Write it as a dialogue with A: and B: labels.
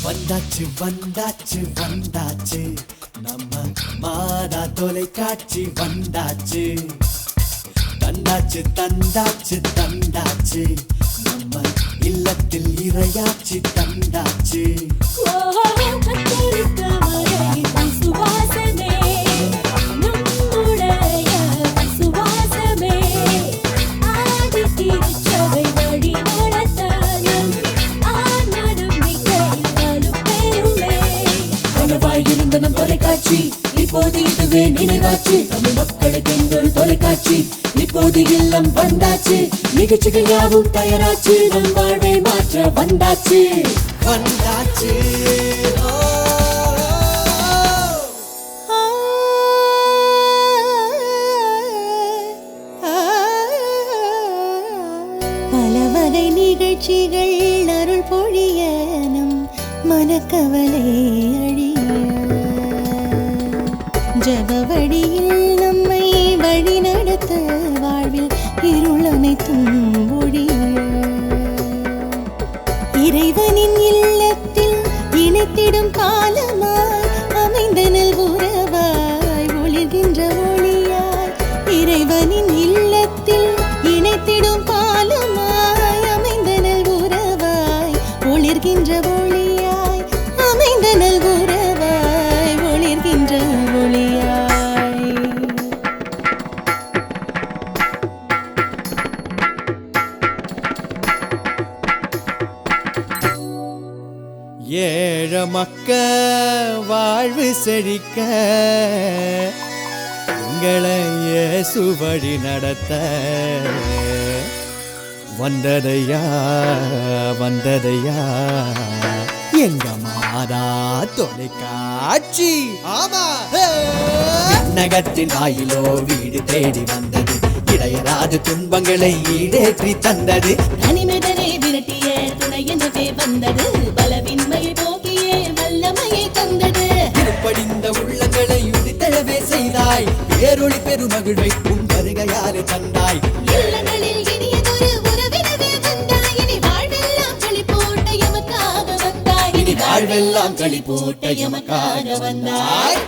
A: வந்தாச்சு வந்தாச்சு வந்தாச்சு நம்ம மாதா தொலைக்காட்சி வந்தாச்சு. தந்தாச்சு தந்தாச்சு தந்தாச்சு நம்ம இல்லத்தில் இறையாட்சி தந்தாச்சு. தொலைக்காட்சி இப்போது இதுவே நினைவாச்சு. தமிழ் மக்களுக்கு இன்னொரு தொலைக்காட்சி இப்போது இல்லம் வந்தாச்சு. நிகழ்ச்சிகள் யாவும் தயாராச்சு. நம் வாழ்வை மாற்ற வந்தாச்சு வந்தாச்சு.
B: பல வகை நிகழ்ச்சிகள் அருள் பொழிய நம் மனக்கவலை அழிய ஜபவடியில் நம்மை வழி நடத்த வாழ்வில் இருள் அனைத்தும் ஒழிய இறைவனின் இல்லத்தில் இணைத்திடும் காலமாய் அமைந்த நல் உறவாய் ஒளிர்கின்ற ஒளியாய். இறைவனின் இல்லத்தில் இணைத்திடும் காலமாய் அமைந்த நல் உறவாய் ஒளிர்கின்ற ஒளியாய். அமைந்த நல் உறவாய் ஒளிர்கின்ற ஒளியாய்.
A: ஏழ மக்க வாழ்வு செழிக்க உங்களை இயேசு வழி நடத்த வந்ததையா வந்ததையா எங்க மாதா தொலைக்காட்சி. ஆமா, நகத்தின் வாயிலோ வீடு தேடி வந்தது. இடையராது துன்பங்களை ஈடேற்றி தந்தது.
B: தனிமதனை விரட்டிய துணை எனவே வந்தது. பலவின்மையை போக்கிய வல்லமையை தந்தது.
A: திருப்படிந்த உள்ளங்களை உதித்தழவே செய்தாய். பேரொளி பெருமகிழ்வை உன் வருகையாறு தந்தாய்.
B: இல்லங்களில் இனியதொரு உறவினவே வந்தாய். இனி வாழ்வெல்லாம் களி போட்ட எமக்காக வந்தாய்.
A: இனி வாழ்வெல்லாம் களி போட்ட எமக்காக வந்தாய்.